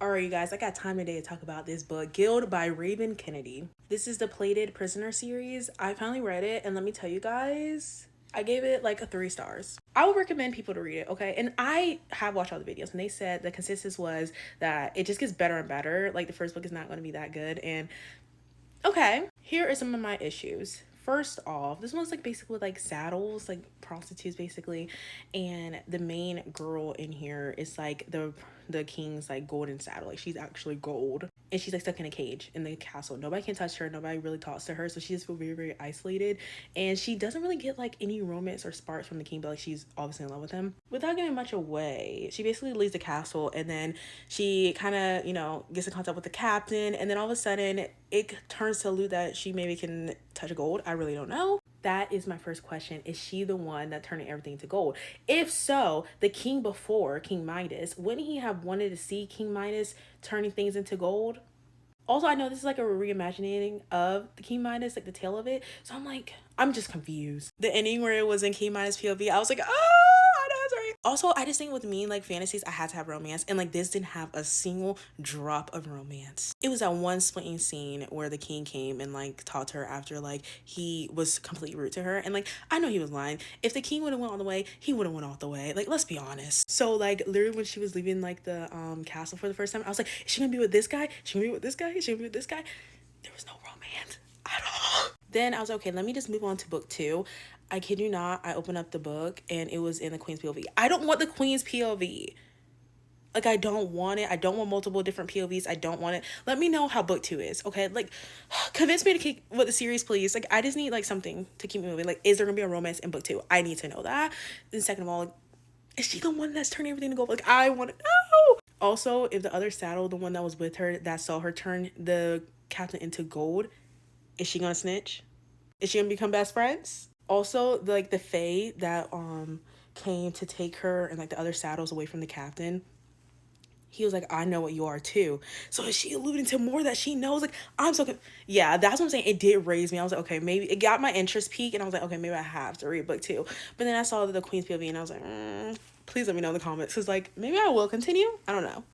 Alright, you guys, I got time today to talk about this book, Gild by Raven Kennedy. This is the Plated Prisoner series. I finally read it, and let me tell you guys, I gave it like a 3 stars. I would recommend people to read it, okay? And I have watched all the videos, and they said the consensus was that it just gets better and better. Like, the first book is not going to be that good, and okay, here are some of my issues. First off, this one's like basically like saddles, like prostitutes basically, and the main girl in here is like the king's like golden saddle. Like, she's actually gold, and she's like stuck in a cage in the castle. Nobody can touch her, nobody really talks to her, so she just feels very, very isolated, and she doesn't really get like any romance or sparks from the king, but like she's obviously in love with him. Without giving much away, she basically leaves the castle, and then she kind of, gets in contact with the captain, and then all of a sudden it turns to allude that she maybe can touch gold. I really don't know. That is my first question. Is she the one that turning everything to gold? If so, the king before, King Midas, wouldn't he have wanted to see King Midas turning things into gold? Also, I know this is like a reimagining of the King Midas, like the tale of it. So I'm just confused. The ending where it was in King Midas POV, I was like, oh, I know that's right. Also, I just think with me, like fantasies, I had to have romance. And like this didn't have a single drop of romance. It was that one splitting scene where the king came and like talked to her after like he was completely rude to her. And like, I know he was lying. If the king would have went all the way, he would have went all the way. Like, let's be honest. So like literally when she was leaving like the castle for the first time, I was like, is she gonna be with this guy? Is she gonna be with this guy? Is she gonna be with this guy? There was no romance at all. Then I was like, okay, let me just move on to book 2. I kid you not, I opened up the book and it was in the queen's POV. I don't want the queen's POV. Like, I don't want it. I don't want multiple different POVs. I don't want it. Let me know how book 2 is, okay? Like, convince me to keep with the series, please. Like, I just need, like, something to keep me moving. Like, is there gonna be a romance in book 2? I need to know that. And second of all, is she the one that's turning everything to gold? Like, I want to know. Also, if the other saddle, the one that was with her, that saw her turn the captain into gold, is she gonna snitch? Is she gonna become best friends? Also, like, the fae that came to take her and like the other saddles away from the captain, he was like, I know what you are too. So is she alluding to more that she knows? Like, I'm so yeah, that's what I'm saying. It did raise me. I was like, okay, maybe it got my interest peak, and I was like, okay, maybe I have to read book 2. But then I saw the queen's POV and I was like, please let me know in the comments, because like maybe I will continue. I don't know.